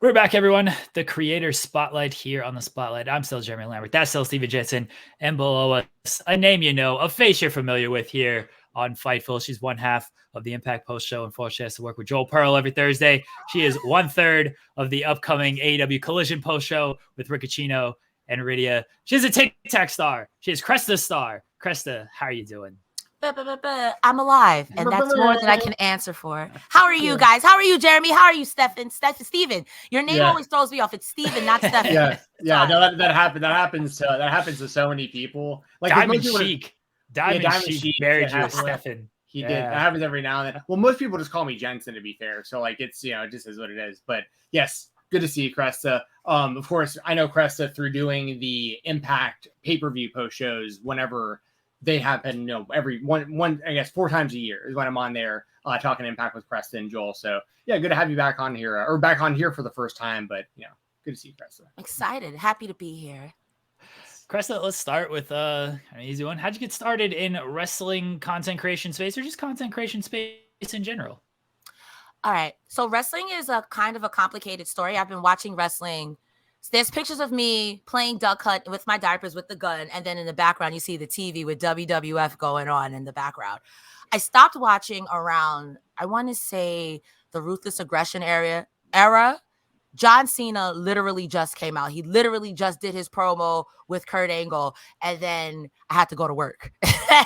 We're back, everyone. The creator spotlight here on the spotlight. I'm still Jeremy Lambert. That's still Steven Jensen. And below us, a name you know, a face you're familiar with here on Fightful. She's one half of the Impact Post Show. Unfortunately, she has to work with Joel Pearl every Thursday. She is 1/3 of the upcoming AEW Collision Post Show with Riccicino and Iridia. She's a TikTok star. She is Cresta Starr. Cresta, how are you doing? I'm alive, and that's more than I can answer for. How are you guys? How are you, Jeremy? How are you, Steven? Steven, your name always throws me off. It's Steven, not Stefan. No, that happens to so many people. Like Diamond Sheik buried you with Stefan. He did. That happens every now and then. Well, most people just call me Jensen, to be fair. So like it's it just is what it is. But yes, good to see you, Cresta. Of course, I know Cresta through doing the Impact pay-per-view post shows whenever they have been, every one, I guess 4 times a year is when I'm on there talking Impact with Cresta and Joel. So yeah, good to have you back on here for the first time, but good to see you, Cresta. Excited. Happy to be here. Cresta, let's start with an easy one. How'd you get started in wrestling content creation space or just content creation space in general? All right. So wrestling is a kind of a complicated story. I've been watching wrestling. There's pictures of me playing duck hunt with my diapers with the gun. And then in the background, you see the TV with WWF going on in the background. I stopped watching around, I want to say, the Ruthless Aggression era. John Cena literally just came out. He literally just did his promo with Kurt Angle. And then I had to go to work.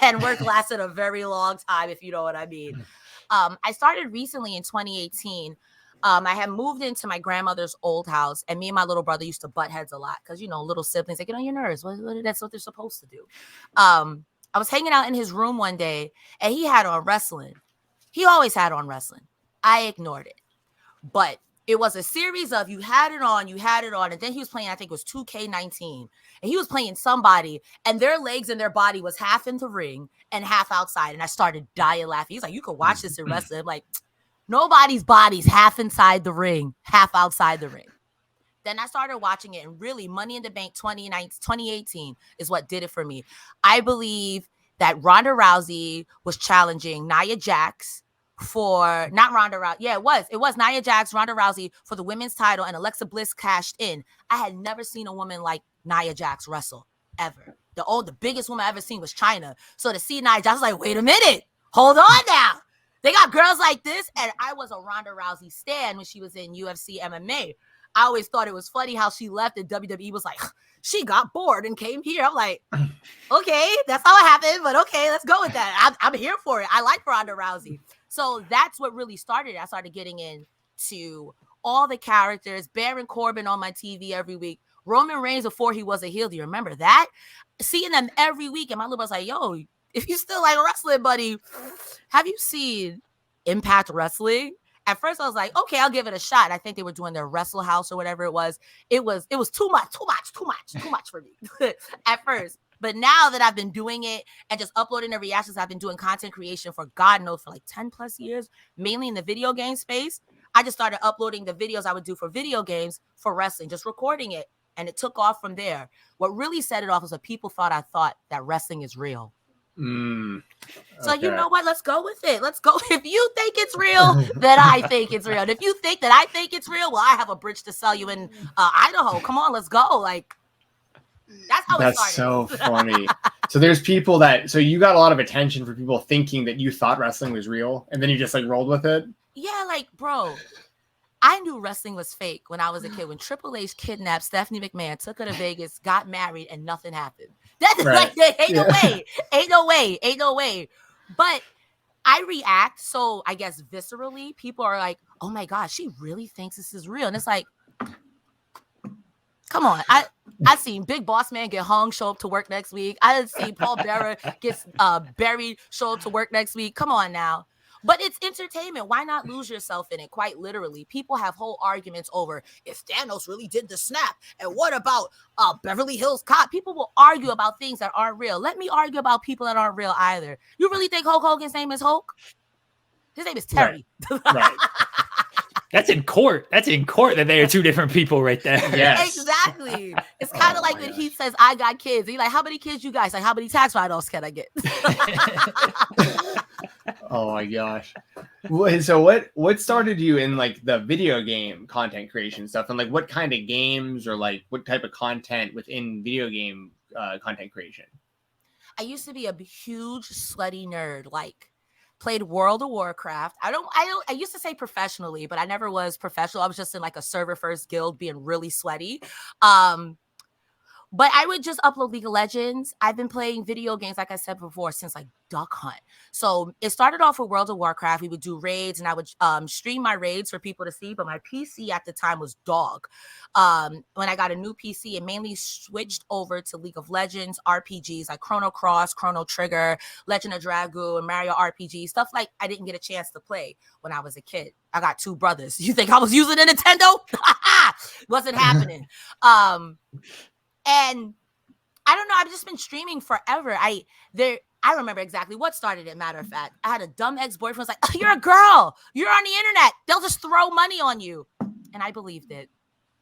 And work lasted a very long time, if you know what I mean. I started recently in 2018. I had moved into my grandmother's old house, and me and my little brother used to butt heads a lot because, little siblings, they get on your nerves. That's what they're supposed to do. I was hanging out in his room one day, and he had on wrestling. He always had on wrestling. I ignored it. But it was a series of you had it on, and then he was playing, I think it was 2K19, and he was playing somebody, and their legs and their body was half in the ring and half outside, and I started dying laughing. He's like, you could watch this in wrestling. I'm like, nobody's body's half inside the ring, half outside the ring. Then I started watching it, and really Money in the Bank 2018 is what did it for me. I believe that Ronda Rousey was challenging Nia Jax for, not Ronda Rousey. Yeah, it was Nia Jax, Ronda Rousey for the women's title, and Alexa Bliss cashed in. I had never seen a woman like Nia Jax wrestle, ever. The biggest woman I ever seen was Chyna. So to see Nia Jax, I was like, wait a minute, hold on now. They got girls like this, and I was a Ronda Rousey stan when she was in UFC MMA. I always thought it was funny how she left, and WWE was like, she got bored and came here. I'm like, okay, that's how it happened, but okay, let's go with that. I'm here for it. I like Ronda Rousey. So that's what really started. I started getting into all the characters, Baron Corbin on my TV every week, Roman Reigns before he was a heel. Do you remember that? Seeing them every week, and my little brother's like, yo, if you still like wrestling, buddy, have you seen Impact Wrestling? At first, I was like, okay, I'll give it a shot. I think they were doing their Wrestle House or whatever it was. It was too much for me at first. But now that I've been doing it and just uploading the reactions, I've been doing content creation for God knows for like 10 plus years, mainly in the video game space. I just started uploading the videos I would do for video games for wrestling, just recording it. And it took off from there. What really set it off was that people thought that wrestling is real. So you know what? Let's go with it. Let's go. If you think it's real, then I think it's real. And if you think that I think it's real, well, I have a bridge to sell you in Idaho. Come on, let's go. Like that's how it started. That's so funny. So there's people so you got a lot of attention for people thinking that you thought wrestling was real, and then you just like rolled with it. Yeah, like bro. I knew wrestling was fake when I was a kid. When Triple H kidnapped Stephanie McMahon, took her to Vegas, got married, and nothing happened. That's right. Like, ain't no way. But I react, so I guess viscerally, people are like, oh my God, she really thinks this is real. And it's like, come on. I seen Big Boss Man get hung, show up to work next week. I didn't see Paul Bearer get buried, show up to work next week. Come on now. But it's entertainment. Why not lose yourself in it? Quite literally. People have whole arguments over if Thanos really did the snap. And what about Beverly Hills Cop? People will argue about things that aren't real. Let me argue about people that aren't real either. You really think Hulk Hogan's name is Hulk? His name is Terry. Right. That's in court. That they are two different people right there. Yes. Exactly. It's kind of like when he says, I got kids. He's like, how many kids you guys? Like, how many tax write-offs can I get? Oh my gosh. So what started you in like the video game content creation stuff, and like what kind of games or like what type of content within video game content creation? I used to be a huge slutty nerd, like played World of Warcraft. I used to say professionally, but I never was professional. I was just in like a server first guild being really sweaty. But I would just upload League of Legends. I've been playing video games, like I said before, since like Duck Hunt. So it started off with World of Warcraft. We would do raids, and I would stream my raids for people to see. But my PC at the time was dog. When I got a new PC, it mainly switched over to League of Legends, RPGs like Chrono Cross, Chrono Trigger, Legend of Dragoon, Mario RPG, stuff like I didn't get a chance to play when I was a kid. I got two brothers. You think I was using a Nintendo? Wasn't happening. And I don't know. I've just been streaming forever. I remember exactly what started it. Matter of fact, I had a dumb ex-boyfriend was like, oh, "You're a girl. You're on the internet. They'll just throw money on you," and I believed it.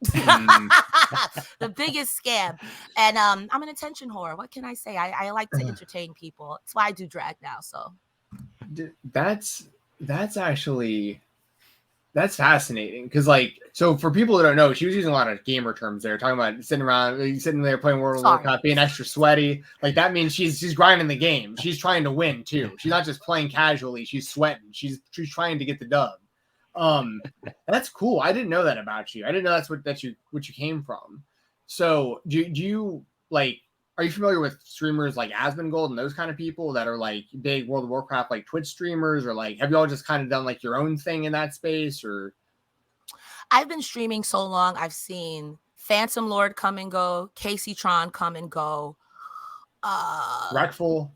The biggest scam. And I'm an attention whore. What can I say? I like to entertain people. That's why I do drag now. So that's actually. That's fascinating because, like, so for people that don't know, she was using a lot of gamer terms there, talking about sitting there playing World of Warcraft, being extra sweaty. Like that means she's grinding the game. She's trying to win too. She's not just playing casually. She's sweating. She's trying to get the dub. That's cool. I didn't know that about you. I didn't know that's what you came from. So do you like? Are you familiar with streamers like Asmongold and those kind of people that are like big World of Warcraft, like Twitch streamers, or like, have you all just kind of done like your own thing in that space? Or I've been streaming so long. I've seen Phantom Lord come and go, Casey Tron come and go. Wreckful.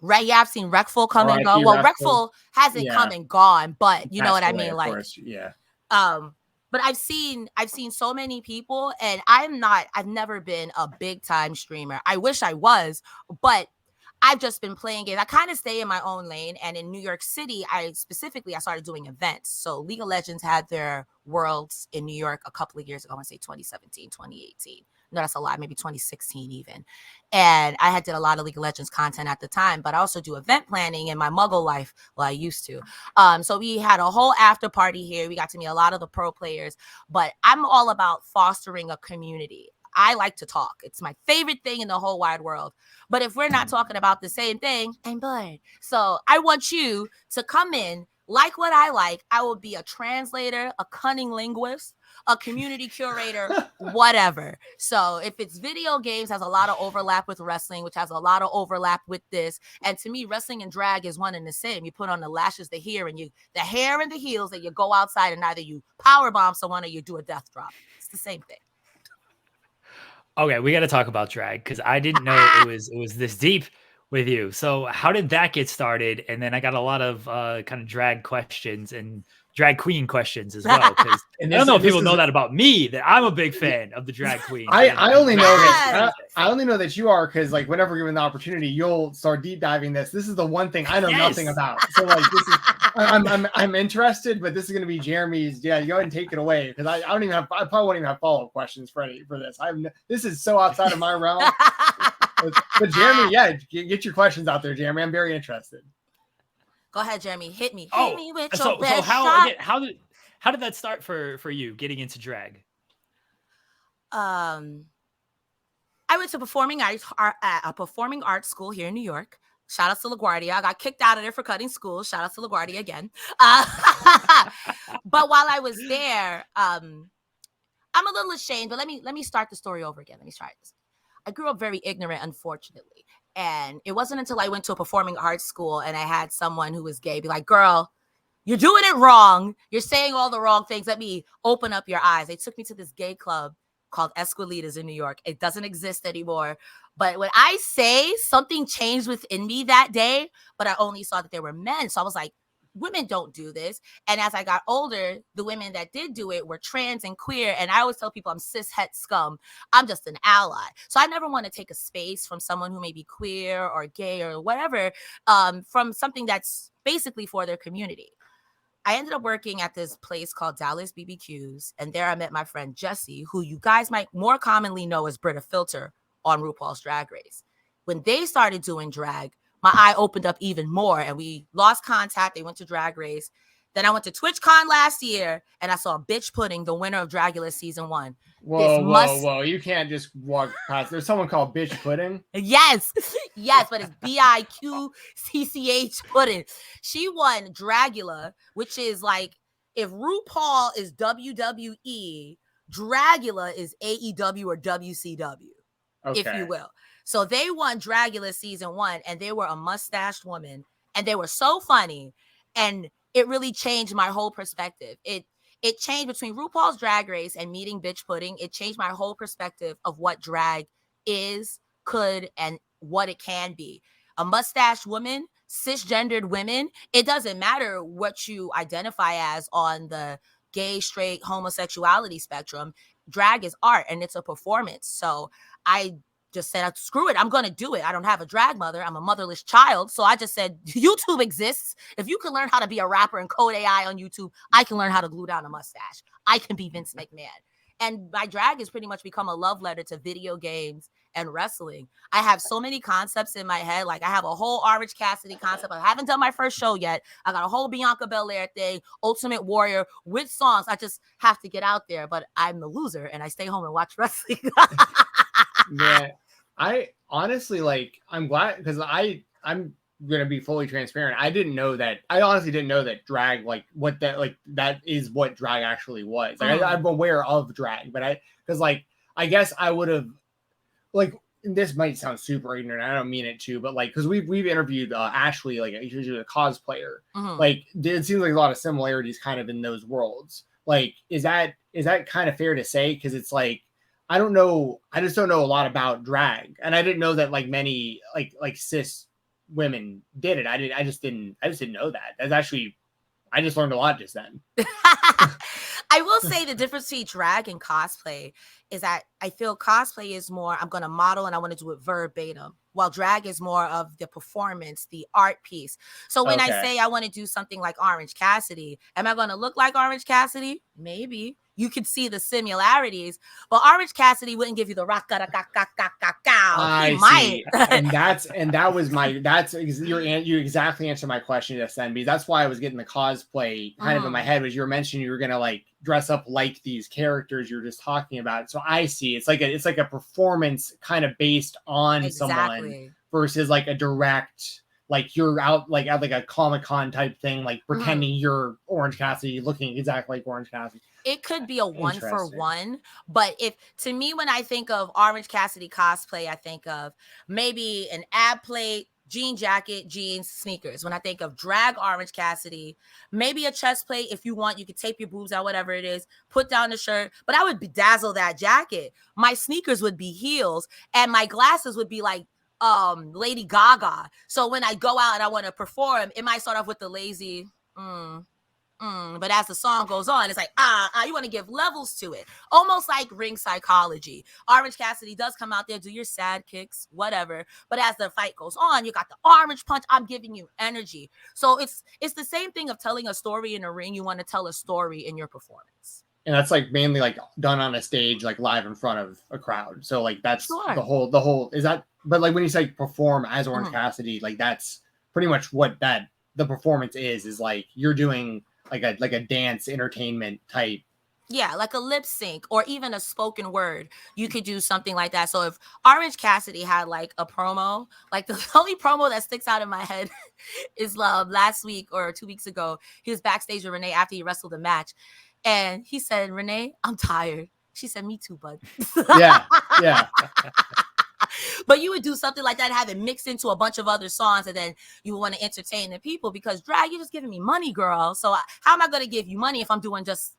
Right, yeah, I've seen Wreckful come and go. Well, Wreckful hasn't come and gone, but you know what I mean? Like, course, yeah. But I've seen so many people, and I've never been a big time streamer. I wish I was, but I've just been playing games. I kind of stay in my own lane. And in New York City, I started doing events. So League of Legends had their worlds in New York a couple of years ago. I want to say 2017, 2018. No, that's a lot, maybe 2016 even. And I did a lot of League of Legends content at the time, but I also do event planning in my muggle life. Well, I used to. So we had a whole after party here. We got to meet a lot of the pro players, but I'm all about fostering a community. I like to talk. It's my favorite thing in the whole wide world. But if we're not talking about the same thing, I'm bored. So I want you to come in, like what I like. I will be a translator, a cunning linguist, a community curator, whatever. So if it's video games, has a lot of overlap with wrestling, which has a lot of overlap with this. And to me, wrestling and drag is one and the same. You put on the lashes, the hair, and the heels, and you go outside and either you power bomb someone or you do a death drop. It's the same thing. Okay, we got to talk about drag because I didn't know it was this deep with you. So how did that get started? And then I got a lot of kind of drag questions and drag queen questions as well. Because I don't know if people know that about me, that I'm a big fan of the drag queen. I only know that I only know that you are because like whenever given the opportunity, you'll start deep diving this. This is the one thing I know nothing about. So like this is I'm interested, but this is gonna be Jeremy's. Yeah, go ahead and take it away because I probably won't even have follow-up questions for this. This is so outside of my realm. But Jeremy, yeah, get your questions out there, Jeremy. I'm very interested. Go ahead, Jeremy. Hit me. Hit me with your best shot. How did that start for you getting into drag? I went to a performing arts school here in New York. Shout out to LaGuardia. I got kicked out of there for cutting school. Shout out to LaGuardia again. But while I was there, I'm a little ashamed. But let me start the story over again. Let me try this. I grew up very ignorant, unfortunately. And it wasn't until I went to a performing arts school and I had someone who was gay be like, girl, you're doing it wrong. You're saying all the wrong things. Let me open up your eyes. They took me to this gay club called Esquilitas in New York. It doesn't exist anymore. But when I say something changed within me that day, but I only saw that there were men. So I was like, women don't do this. And as I got older, the women that did do it were trans and queer. And I always tell people I'm cis het scum. I'm just an ally. So I never want to take a space from someone who may be queer or gay or whatever, from something that's basically for their community. I ended up working at this place called Dallas BBQs. And there I met my friend Jessie, who you guys might more commonly know as Britta Filter on RuPaul's Drag Race. When they started doing drag, my eye opened up even more and we lost contact. They went to Drag Race. Then I went to TwitchCon last year and I saw Bitch Pudding, the winner of Dragula season 1. Whoa. You can't just walk past. There's someone called Bitch Pudding. Yes, but it's BIQCCH Pudding. She won Dragula, which is like if RuPaul is WWE, Dragula is AEW or WCW, if you will. So they won Dragula season 1, and they were a mustached woman, and they were so funny, and it really changed my whole perspective. It changed between RuPaul's Drag Race and meeting Bitch Pudding. It changed my whole perspective of what drag is, could, and what it can be. A mustached woman, cisgendered women, it doesn't matter what you identify as on the gay, straight, homosexuality spectrum. Drag is art and it's a performance. So I just said, screw it, I'm going to do it. I don't have a drag mother. I'm a motherless child. So I just said, YouTube exists. If you can learn how to be a rapper and code AI on YouTube, I can learn how to glue down a mustache. I can be Vince McMahon. And my drag has pretty much become a love letter to video games and wrestling. I have so many concepts in my head. Like I have a whole Orange Cassidy concept. I haven't done my first show yet. I got a whole Bianca Belair thing, Ultimate Warrior with songs. I just have to get out there, but I'm the loser and I stay home and watch wrestling. Yeah, I honestly I'm glad because I'm gonna be fully transparent. I honestly didn't know that drag that is what drag actually was. I'm aware of drag, but I guess I would have this might sound super ignorant. I don't mean it to, but because we've interviewed Ashley, she's a cosplayer. It seems like a lot of similarities kind of in those worlds. Is that kind of fair to say? Because it's I don't know. I just don't know a lot about drag, and I didn't know that many cis women did it. I just didn't know that. That's actually, I just learned a lot just then. I will say the difference between drag and cosplay is that I feel cosplay is more, I'm going to model and I want to do it verbatim, while drag is more of the performance, the art piece. So when I say I want to do something like Orange Cassidy, am I going to look like Orange Cassidy? Maybe. You could see the similarities, but Orange Cassidy wouldn't give you the rock. I might. You exactly answered my question just then, because that's why I was getting the cosplay kind of in my head. Was you were mentioning you were gonna dress up like these characters you're just talking about. So I see it's like a performance kind of based on someone versus a direct. You're out at a Comic-Con type thing, pretending you're Orange Cassidy, looking exactly like Orange Cassidy. It could be a 1-for-1, but to me, when I think of Orange Cassidy cosplay, I think of maybe an ab plate, jean jacket, jeans, sneakers. When I think of drag Orange Cassidy, maybe a chest plate. If you want, you could tape your boobs out, whatever it is, put down the shirt, but I would bedazzle that jacket. My sneakers would be heels and my glasses would be Lady Gaga. So when I go out and I want to perform, it might start off with the lazy but as the song goes on, it's you want to give levels to it, almost like ring psychology. Orange Cassidy does come out there, do your sad kicks, whatever, but as the fight goes on, you got the orange punch. I'm giving you energy. So it's the same thing of telling a story in a ring. You want to tell a story in your performance. And that's mainly done on a stage, live in front of a crowd. So that's the whole is that. But when you say perform as Orange Cassidy, that's pretty much what the performance is you're doing a dance entertainment type. Yeah, like a lip sync or even a spoken word. You could do something like that. So if Orange Cassidy had a promo, the only promo that sticks out in my head is last week or 2 weeks ago, he was backstage with Renee after he wrestled a match. And he said, "Renee, I'm tired." She said, "Me too, bud." Yeah. But you would do something like that, have it mixed into a bunch of other songs, and then you want to entertain the people because drag, you're just giving me money, girl. So how am I going to give you money if I'm doing just...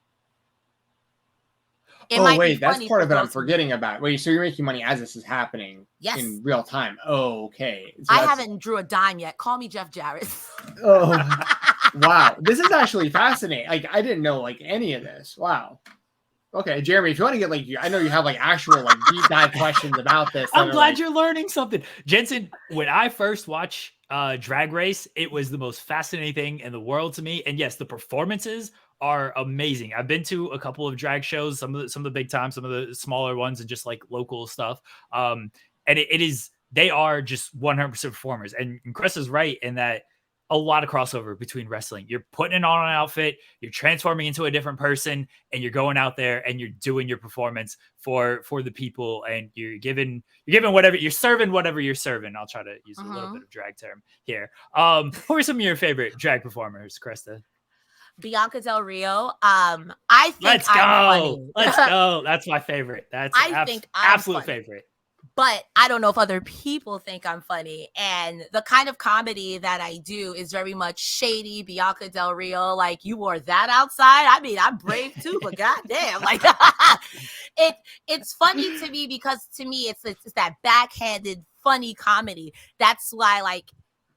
That's part of it I'm forgetting about. Wait, so you're making money as this is happening in real time. Oh, okay. So I haven't drew a dime yet. Call me Jeff Jarrett. Oh, wow. This is actually fascinating. I didn't know any of this. Wow. Okay, Jeremy, if you want to get I know you have actual deep dive questions about this. I'm glad you're learning something. Jensen, when I first watched Drag Race, it was the most fascinating thing in the world to me. And yes, the performances are amazing. I've been to a couple of drag shows, some of the big time, some of the smaller ones, and just local stuff. And they are just 100% performers. And Cresta's right in that a lot of crossover between wrestling. You're putting on an outfit, you're transforming into a different person, and you're going out there and you're doing your performance for the people, and you're giving whatever you're serving. I'll try to use a little bit of drag term here. Who are some of your favorite drag performers, Cresta? Bianca Del Rio. I think Let's go. Let's go. That's my favorite. That's absolute favorite. But I don't know if other people think I'm funny. And the kind of comedy that I do is very much shady, Bianca Del Rio. Like, you wore that outside. I mean, I'm brave too, but goddamn, like it's funny to me because to me it's that backhanded funny comedy. That's why, like,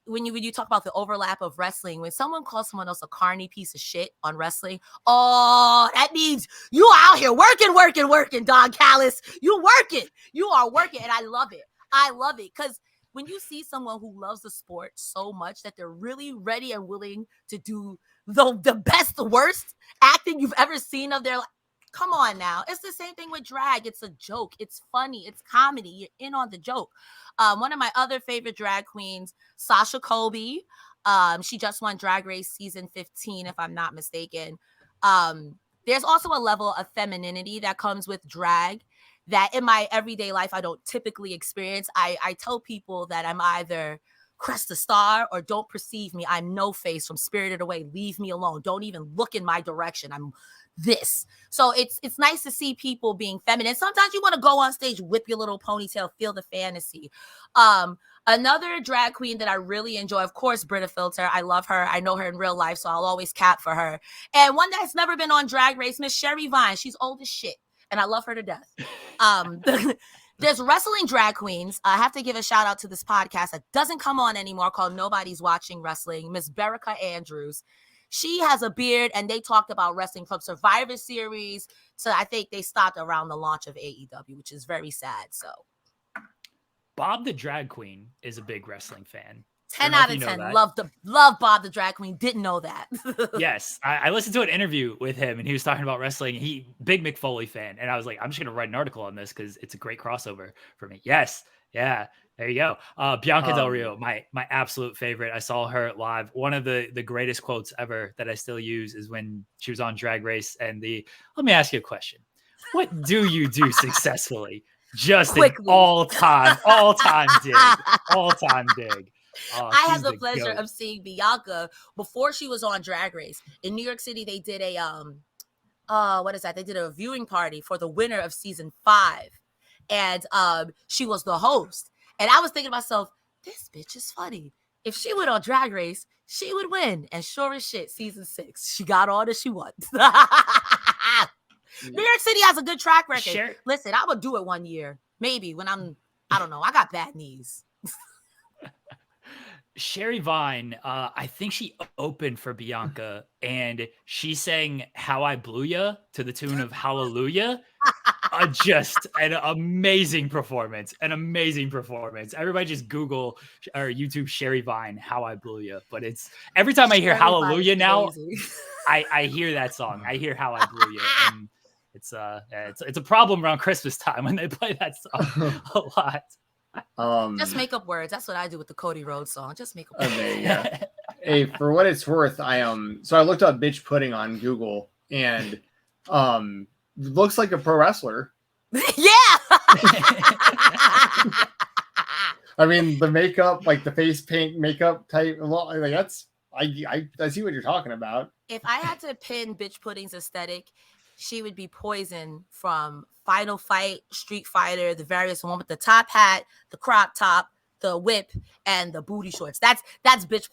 when you talk about the overlap of wrestling, when someone calls someone else a carny piece of shit on wrestling, oh, that means you out here working, Don Callis. You working. You are working. And I love it. I love it. Because when you see someone who loves the sport so much that they're really ready and willing to do the best, the worst acting you've ever seen of their life. Come on now. It's the same thing with drag. It's a joke. It's funny. It's comedy. You're in on the joke. One of my other favorite drag queens, Sasha Colby. She just won Drag Race season 15, if I'm not mistaken. There's also a level of femininity that comes with drag that in my everyday life I don't typically experience. I tell people that I'm either Cresta Starr or don't perceive me. I'm No Face from Spirited Away. Leave me alone. Don't even look in my direction. I'm this. So it's nice to see people being feminine. Sometimes you want to go on stage, whip your little ponytail, feel the fantasy. Another drag queen that I really enjoy, of course, Brita Filter. I love her. I know her in real life, so I'll always cap for her. And one that's never been on Drag Race, Miss Sherry Vine. She's old as shit, and I love her to death. There's wrestling drag queens. I have to give a shout out to this podcast that doesn't come on anymore called Nobody's Watching Wrestling, Miss Berica Andrews. She has a beard, and they talked about wrestling from Survivor Series. So I think they stopped around the launch of AEW, which is very sad. So Bob the Drag Queen is a big wrestling fan. 10 out of 10. Love Bob the Drag Queen. Didn't know that. Yes. I listened to an interview with him, and he was talking about wrestling. Big Mick Foley fan. And I was like, I'm just going to write an article on this because it's a great crossover for me. Yes. Yeah. There you go. Bianca Del Rio, my absolute favorite. I saw her live. One of the greatest quotes ever that I still use is when she was on Drag Race and let me ask you a question. What do you do successfully? Just quickly. An all-time dig. I had the pleasure of seeing Bianca before she was on Drag Race. In New York City, they did what is that? They did a viewing party for the winner of season 5. And she was the host. And I was thinking to myself, this bitch is funny. If she went on Drag Race, she would win. And sure as shit, season 6, she got on and she won. New York City has a good track record. Sure. Listen, I would do it one year. Maybe when I don't know. I got bad knees. Sherry Vine, I think she opened for Bianca, and she sang How I Blew Ya to the tune of Hallelujah. Just an amazing performance. Everybody just Google or YouTube Sherry Vine, How I Blew Ya. But it's every time I hear Sherry Hallelujah now, I hear that song. I hear How I Blew Ya. And it's a problem around Christmas time when they play that song a lot. Just make up words. That's what I do with the Cody Rhodes song. Just make up words. Yeah. Hey, for what it's worth, so I looked up bitch pudding on Google, and looks like a pro wrestler. Yeah. I mean, the makeup, like the face paint makeup type, like that's I see what you're talking about. If I had to pin bitch pudding's aesthetic, she would be Poison from Final Fight, Street Fighter, the various one with the top hat, the crop top, the whip, and the booty shorts. That's bitch.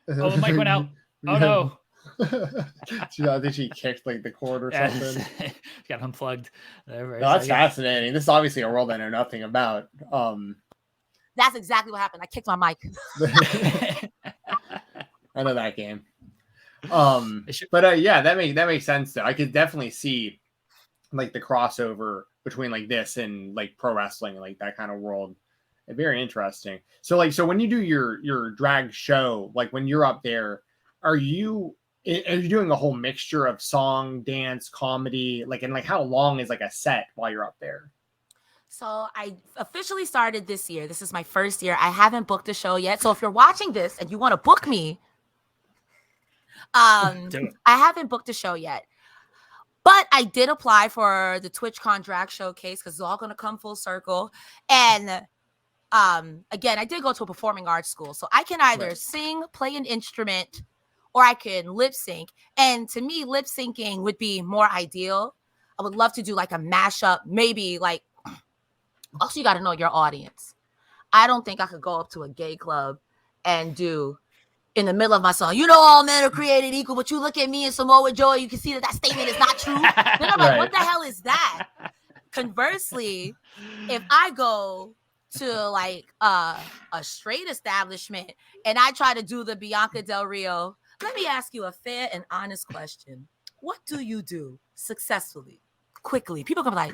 Oh, the mic went out. Oh no. I think she kicked like the cord or something. Got unplugged. No, that's fascinating. This is obviously a world I know nothing about. That's exactly what happened. I kicked my mic. I know that game. But yeah, that makes sense though. I could definitely see like the crossover between like this and like pro wrestling and like that kind of world. Very interesting. So when you do your drag show, like when you're up there, are you doing a whole mixture of song, dance, comedy? Like, and like how long is like a set while you're up there? So I officially started this year. This is my first year. I haven't booked a show yet. So if you're watching this and you want to book me, I haven't booked a show yet. But I did apply for the TwitchCon drag showcase because it's all going to come full circle. And again, I did go to a performing arts school. So I can either sing, play an instrument, or I can lip sync. And to me, lip syncing would be more ideal. I would love to do like a mashup, maybe like, also you got to know your audience. I don't think I could go up to a gay club and do in the middle of my song, you know, all men are created equal, but you look at me and Samoa Joe, you can see that statement is not true. Then I'm like, what the hell is that? Conversely, if I go to like a straight establishment and I try to do the Bianca Del Rio, let me ask you a fair and honest question. What do you do successfully, quickly? People come like,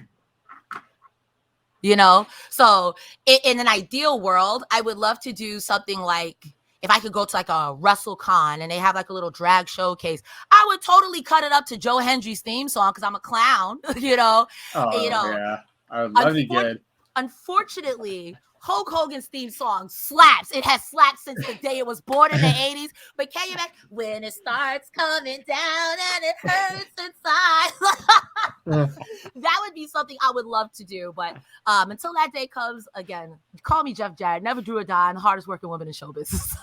you know? So in an ideal world, I would love to do something like, if I could go to like a WrestleCon and they have like a little drag showcase, I would totally cut it up to Joe Hendry's theme song because I'm a clown, you know? Oh, you know, yeah. I would love to get. Unfortunately, Hulk Hogan's theme song slaps. It has slapped since the day it was born in the 80s. But can you imagine when it starts coming down and it hurts inside? That would be something I would love to do. But until that day comes, again, call me Jeff Jarrett. Never drew a dime. The hardest working woman in show business.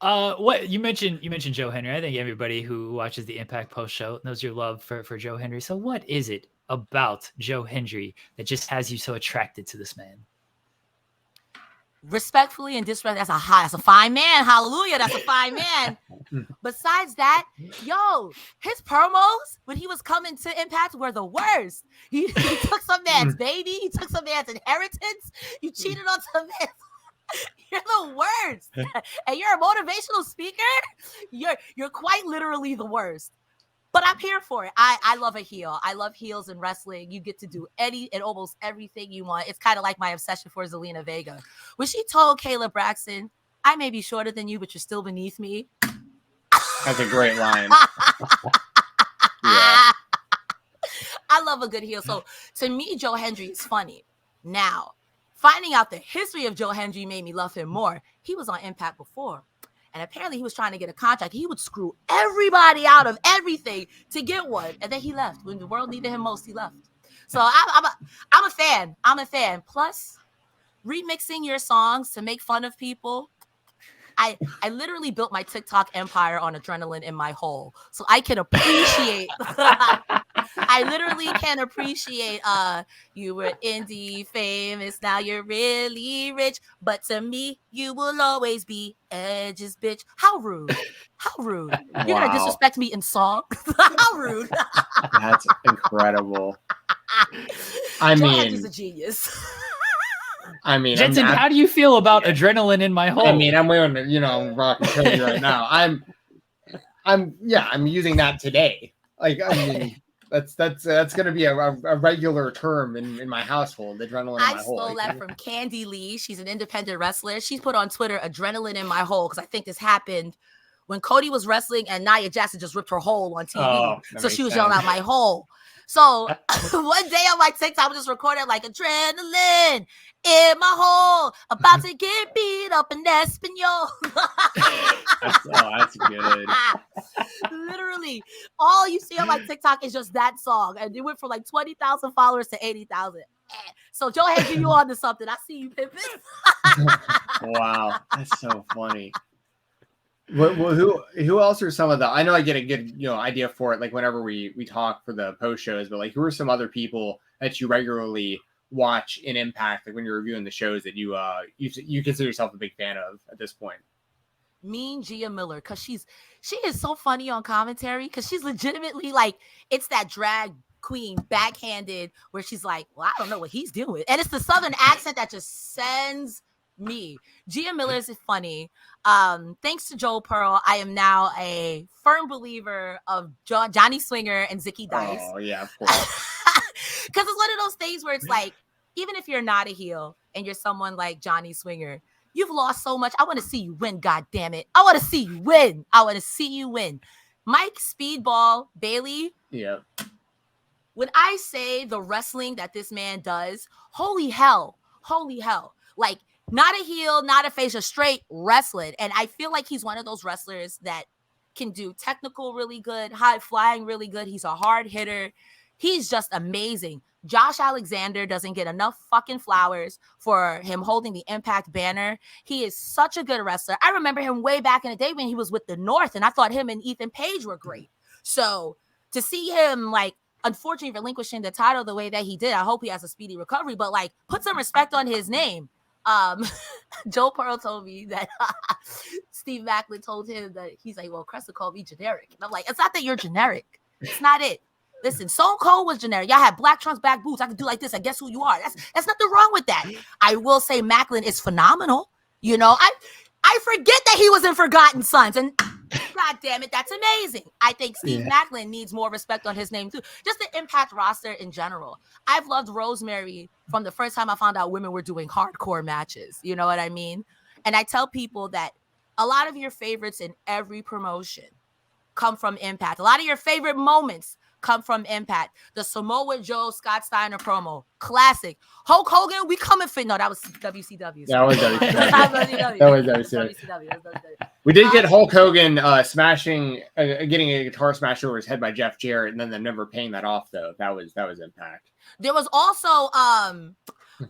What you mentioned Joe Hendry. I think everybody who watches the Impact post show knows your love for Joe Hendry. So what is it about Joe Hendry that just has you so attracted to this man? Respectfully and disrespectfully, that's a fine man. Hallelujah, that's a fine man. Besides that, his promos when he was coming to Impact were the worst. He took some man's baby, he took some man's inheritance, you cheated on some man's. You're the worst. And you're a motivational speaker. You're quite literally the worst. But I'm here for it. I love a heel. I love heels in wrestling. You get to do any and almost everything you want. It's kind of like my obsession for Zelina Vega. When she told Kayla Braxton, I may be shorter than you, but you're still beneath me. That's a great line. I love a good heel. So to me, Joe Hendry is funny. Now, finding out the history of Joe Hendry made me love him more. He was on Impact before. And apparently he was trying to get a contract. He would screw everybody out of everything to get one. And then he left. When the world needed him most, he left. So I'm a fan. I'm a fan. Plus, remixing your songs to make fun of people. I literally built my TikTok empire on adrenaline in my hole. So I can appreciate I literally can appreciate you were indie famous, now you're really rich, but to me you will always be Edge's bitch. How rude. You're gonna disrespect me in song. How rude. That's incredible. I Joe mean, Hendry's a genius. I mean, Jensen, how do you feel about adrenaline in my hole? I mean, I'm wearing, rock and cody right now. I'm using that today. Like, I mean, that's going to be a regular term in my household. Adrenaline in my hole. I stole that from Candy Lee. She's an independent wrestler. She's put on Twitter adrenaline in my hole because I think this happened when Cody was wrestling and Nia Jackson just ripped her hole on TV. So she was yelling out my hole. So one day on my TikTok, I just recorded like adrenaline in my hole, about to get beat up in Espanol. That's good. Literally, all you see on my TikTok is just that song, and it went from like 20,000 followers to 80,000. So Joe Hendry, you on to something? I see you, Pippin. Wow, that's so funny. Who else are some of the? I know I get a good idea for it. Like whenever we talk for the post shows, but like who are some other people that you regularly watch in Impact? Like when you're reviewing the shows that you consider yourself a big fan of at this point. Mean Gia Miller, because she is so funny on commentary because she's legitimately like it's that drag queen backhanded where she's like, well, I don't know what he's doing, and it's the Southern accent that just sends me. Gia Miller is funny. Thanks to Joel Pearl, I am now a firm believer of Johnny Swinger and Zicky Dice. Oh yeah, of course. Because it's one of those things where it's like, even if you're not a heel and you're someone like Johnny Swinger, you've lost so much. I want to see you win, God damn it. I want to see you win. Mike Speedball Bailey. Yeah. When I say the wrestling that this man does, holy hell. Like, not a heel, not a face, just straight wrestling. And I feel like he's one of those wrestlers that can do technical really good, high flying really good. He's a hard hitter. He's just amazing. Josh Alexander doesn't get enough fucking flowers for him holding the Impact banner. He is such a good wrestler. I remember him way back in the day when he was with the North, and I thought him and Ethan Page were great. So to see him, like, unfortunately relinquishing the title the way that he did, I hope he has a speedy recovery, but like, put some respect on his name. Joe Pearl told me that Steve Macklin told him that he's like, well, Cresta called me generic. And I'm like, it's not that you're generic. It's not it. Listen, Stone Cold was generic. Y'all had black trunks, back boots. I could do like this. And guess who you are? That's nothing wrong with that. I will say Macklin is phenomenal. You know, I forget that he was in Forgotten Sons, and God damn it, that's amazing. I think Steve Macklin needs more respect on his name too. Just the Impact roster in general. I've loved Rosemary from the first time I found out women were doing hardcore matches. You know what I mean? And I tell people that a lot of your favorites in every promotion come from Impact. A lot of your favorite moments come from Impact. The Samoa Joe Scott Steiner promo, classic. Hulk Hogan, we coming for. No, that was WCW. That was WCW. That was WCW. We did get Hulk Hogan getting a guitar smash over his head by Jeff Jarrett, and then them never paying that off though. That was Impact. There was also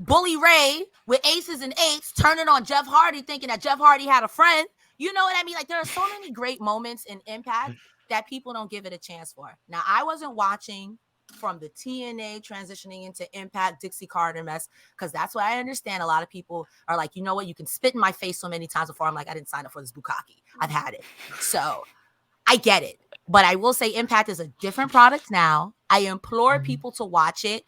Bully Ray with aces and eights turning on Jeff Hardy, thinking that Jeff Hardy had a friend. You know what I mean? Like, there are so many great moments in Impact that people don't give it a chance for. Now, I wasn't watching from the TNA transitioning into Impact Dixie Carter mess, because that's what I understand. A lot of people are like, you know what? You can spit in my face so many times before. I'm like, I didn't sign up for this bukkake. I've had it. So I get it. But I will say Impact is a different product now. I implore people to watch it.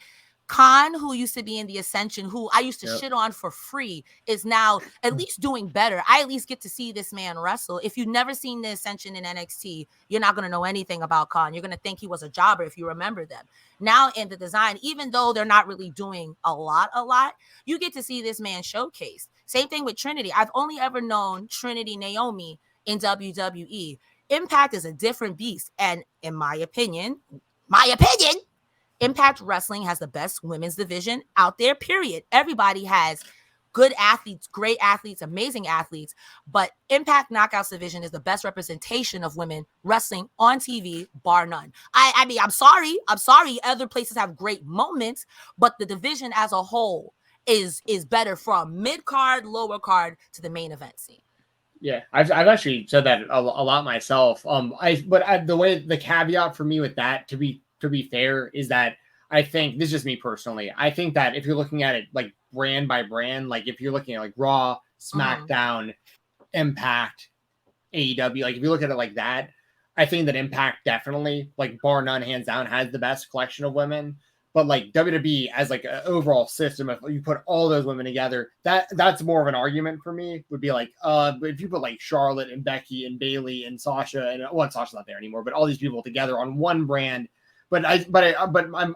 Khan, who used to be in the Ascension, who I used to shit on for free, is now at least doing better. I at least get to see this man wrestle. If you've never seen the Ascension in NXT, you're not going to know anything about Khan. You're going to think he was a jobber if you remember them. Now in the design, even though they're not really doing a lot, you get to see this man showcased. Same thing with Trinity. I've only ever known Trinity Naomi in WWE. Impact is a different beast. And in my opinion, Impact Wrestling has the best women's division out there, period. Everybody has good athletes, great athletes, amazing athletes, but Impact Knockouts division is the best representation of women wrestling on TV, bar none. I mean, I'm sorry. Other places have great moments, but the division as a whole is better from mid-card, lower card to the main event scene. Yeah, I've actually said that a lot myself. The way the caveat for me with that, to be fair, is that I think, this is just me personally, I think that if you're looking at it like brand by brand, like if you're looking at like Raw, SmackDown, Impact, AEW, like if you look at it like that, I think that Impact definitely, like bar none, hands down, has the best collection of women. But like WWE as like an overall system, if you put all those women together, that's more of an argument for me. Would be like, if you put like Charlotte and Becky and Bayley and Sasha, and Sasha's not there anymore, but all these people together on one brand. But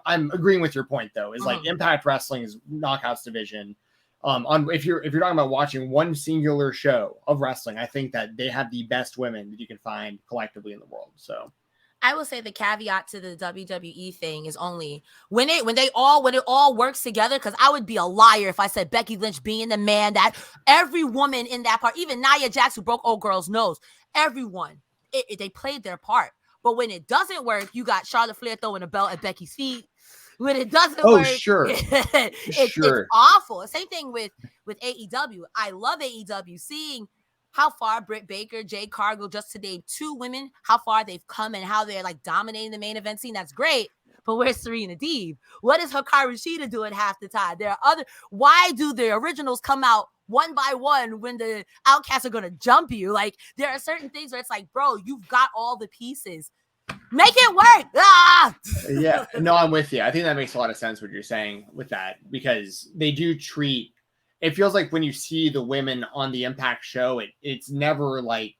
I'm agreeing with your point though. Is like Impact Wrestling's Knockouts division. If you're talking about watching one singular show of wrestling, I think that they have the best women that you can find collectively in the world. So I will say the caveat to the WWE thing is only when it all works together, because I would be a liar if I said Becky Lynch being the man that every woman in that part, even Nia Jax who broke old girl's nose, everyone, they played their part. But when it doesn't work, you got Charlotte Flair throwing a belt at Becky's feet. When it doesn't work, it's awful. Same thing with AEW. I love AEW. Seeing how far Britt Baker, Jade Cargill, just to name two women, how far they've come and how they're like dominating the main event scene. That's great. But where's Serena Deeb? What is Hikaru Shida doing half the time? Why do the originals come out one by one when the outcasts are going to jump you? Like, there are certain things where it's like, bro, you've got all the pieces. Make it work. Yeah, no, I'm with you. I think that makes a lot of sense what you're saying with that, because they do treat, it feels like when you see the women on the Impact show, it's never like,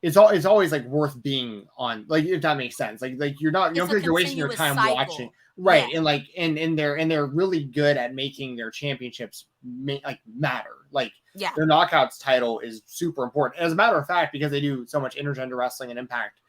it's always like worth being on, like, if that makes sense. Like you don't feel like you're wasting your time watching. Right. Yeah. And like, and they're really good at making their championships matter. Like their Knockouts title is super important. As a matter of fact, because they do so much intergender wrestling and Impact,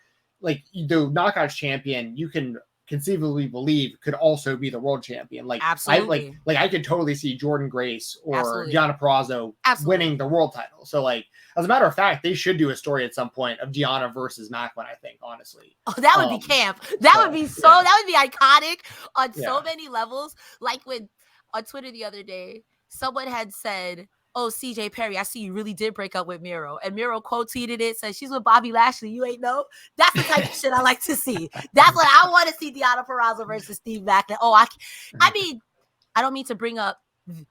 like the Knockouts champion, you can conceivably believe could also be the world champion. Like Absolutely. I could totally see Jordan Grace or Absolutely. Deonna Purrazzo winning the world title. So like, as a matter of fact, they should do a story at some point of Deonna versus Macklin, I think, honestly. Oh, that would be camp. That would be that would be iconic on so many levels. Like when on Twitter the other day, someone had said, "Oh, CJ Perry, I see you really did break up with Miro." And Miro quote tweeted it, says, "She's with Bobby Lashley. You ain't know." That's the type of shit I like to see. That's what I want to see, Deonna Purrazzo versus Steve Macklin. Oh, I mean, I don't mean to bring up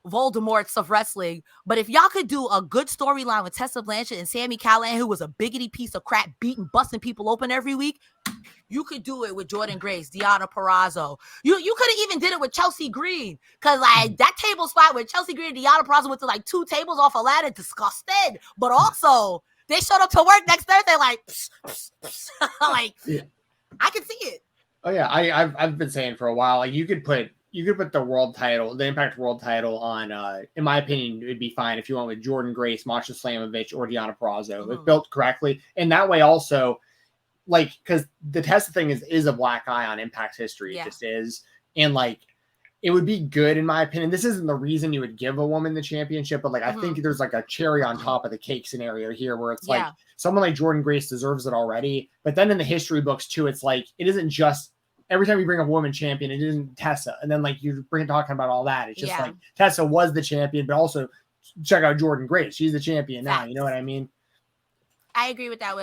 Voldemort's of wrestling, but if y'all could do a good storyline with Tessa Blanchard and Sami Callihan, who was a biggity piece of crap, beating, busting people open every week, you could do it with Jordan Grace, Deonna Purrazzo. You could have even did it with Chelsea Green, because like that table spot with Chelsea Green and Deonna Purrazzo went to like 2 tables off a ladder, disgusted. But also they showed up to work next Thursday like, like I can see it. Oh yeah, I've been saying for a while, like you could put the world title, the Impact world title on, in my opinion, it would be fine if you went with Jordan Grace, Masha Slamovich, or Deonna Purrazzo. If built correctly. And that way also, like, because the Tessa thing is a black eye on Impact's history. It just is. And like, it would be good, in my opinion. This isn't the reason you would give a woman the championship, but like, I think there's like a cherry on top of the cake scenario here where it's like, someone like Jordan Grace deserves it already. But then in the history books too, it's like, it isn't just, every time you bring a woman champion, it isn't Tessa. And then like you bring talking about all that. It's just like Tessa was the champion, but also check out Jordan Grace. She's the champion now. You know what I mean? I agree with that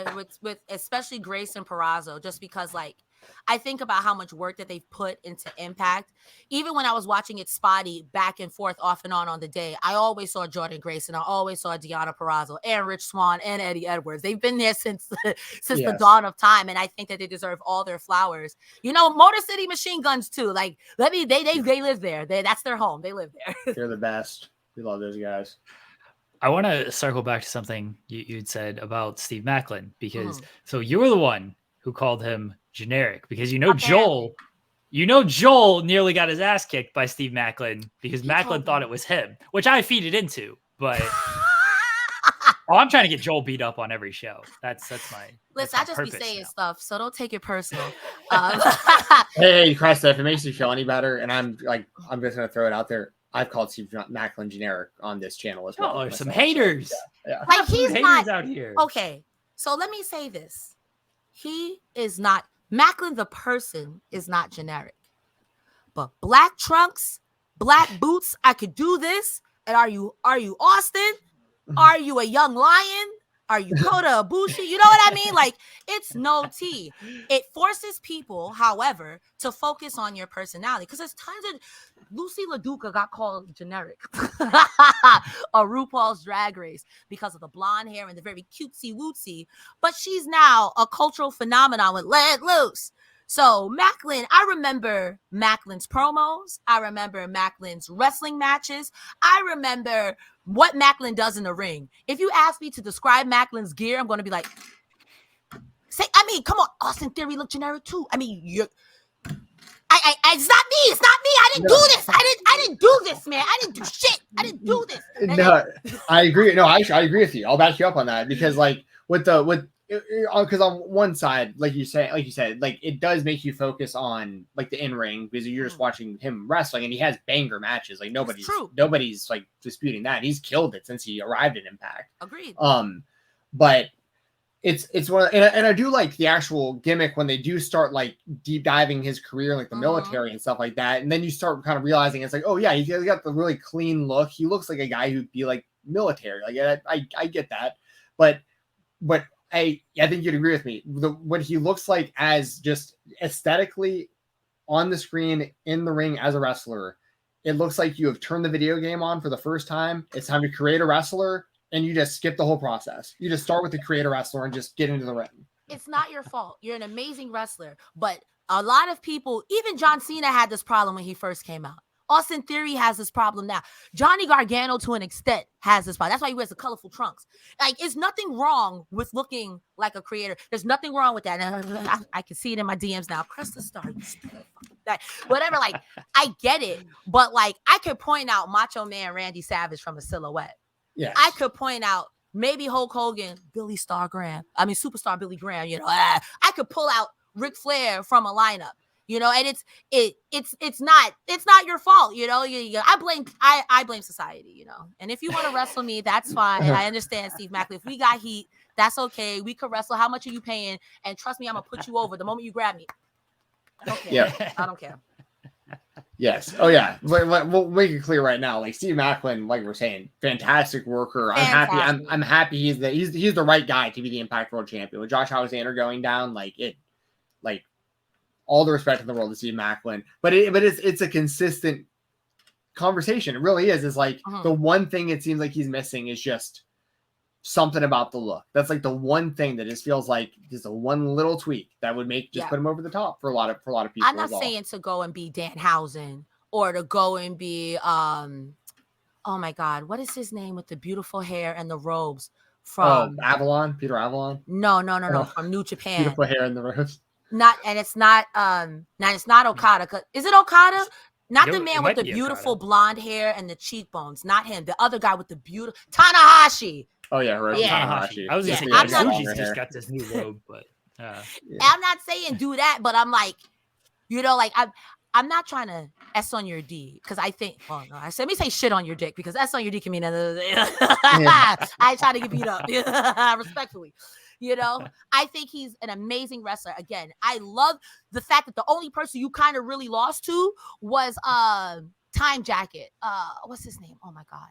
with especially Grace and Purrazzo, just because like I think about how much work that they've put into Impact. Even when I was watching it spotty back and forth off and on the day, I always saw Jordan Grace and I always saw Deonna Purrazzo and Rich Swann and Eddie Edwards. They've been there since the dawn of time, and I think that they deserve all their flowers. You know, Motor City Machine Guns too. Like, they live there. That's their home. They live there. They're the best. We love those guys. I want to circle back to something you'd said about Steve Macklin, because so you were the one who called him generic, because Joel nearly got his ass kicked by Steve Macklin because Macklin thought it was him, which I feed it into, but I'm trying to get Joel beat up on every show. That's my listen. I just be saying stuff, so don't take it personal. Hey, Cresta, if it makes you feel any better, and I'm just gonna throw it out there. I've called Steve Macklin generic on this channel as well. Oh, there's some haters. Yeah. Like he's not out here. Okay, so let me say this. He is not Macklin the person is not generic. But black trunks, black boots, I could do this. And are you Austin? Are you a young lion? Are you Kota Ibushi? You know what I mean? Like, it's no tea. It forces people, however, to focus on your personality. Because there's tons of Lucy LaDuca got called generic a RuPaul's Drag Race because of the blonde hair and the very cutesy wootsy. But she's now a cultural phenomenon with Let Loose. So Macklin, I remember Macklin's promos. I remember Macklin's wrestling matches. I remember what Macklin does in the ring. If you ask me to describe Macklin's gear, I'm going to be like, come on, Austin Theory looked generic too. I mean, it's not me. It's not me. I didn't do this. I didn't do this, man. I didn't do shit. I didn't do this. No, I agree. No, I agree with you. I'll back you up on that, because like because on one side, like you said, like it does make you focus on like the in-ring, because you're just watching him wrestling, and he has banger matches. Like nobody's like disputing that. He's killed it since he arrived at Impact. Agreed. But it's one, and I do like the actual gimmick when they do start like deep diving his career, like the military and stuff like that, and then you start kind of realizing it's like, oh yeah, he's got the really clean look. He looks like a guy who'd be like military. Like I get that, but I think you'd agree with me. What he looks like as just aesthetically on the screen, in the ring as a wrestler, it looks like you have turned the video game on for the first time. It's time to create a wrestler, and you just skip the whole process. You just start with the create a wrestler and just get into the ring. It's not your fault. You're an amazing wrestler. But a lot of people, even John Cena had this problem when he first came out. Austin Theory has this problem now. Johnny Gargano, to an extent, has this problem. That's why he wears the colorful trunks. Like, it's nothing wrong with looking like a creator. There's nothing wrong with that. And I can see it in my DMs now. Cresta Starr, whatever. Like, I get it. But, like, I could point out Macho Man Randy Savage from a silhouette. Yeah. I could point out maybe Hulk Hogan, Superstar Billy Graham, I could pull out Ric Flair from a lineup, and it's not your fault, I blame society, and if you want to wrestle me, that's fine. I understand, Steve Macklin. If we got heat, that's okay. We could wrestle. How much are you paying? And trust me, I'm gonna put you over the moment you grab me. I don't care. Yeah. I don't care. Yes. Oh yeah. We'll make it clear right now. Like Steve Macklin, like we're saying, fantastic worker. Fantastic. I'm happy he's the right guy to be the Impact World Champion. With Josh Alexander going down, like all the respect in the world to Steve Macklin. But it's a consistent conversation. It really is. It's like the one thing it seems like he's missing is just something about the look. That's like the one thing that just feels like just a one little tweak that would make put him over the top for a lot of people. I'm not saying to go and be Danhausen or to go and be oh my God, what is his name with the beautiful hair and the robes from Avalon, Peter Avalon? No, from New Japan. Beautiful hair and the robes. It's not Okada. Is it Okada? Not the man with the beautiful blonde hair and the cheekbones. Not him. The other guy with the beautiful Tanahashi. Oh yeah, Tanahashi. I was gonna say Suji's just got this new robe, but I'm not saying do that, but I'm like, I'm not trying to S on your D because I think. Oh no, let me say shit on your dick because S on your D can mean another. I ain't trying to get beat up, respectfully. I think he's an amazing wrestler. Again, I love the fact that the only person you kind of really lost to was Time Jacket. What's his name? Oh my God.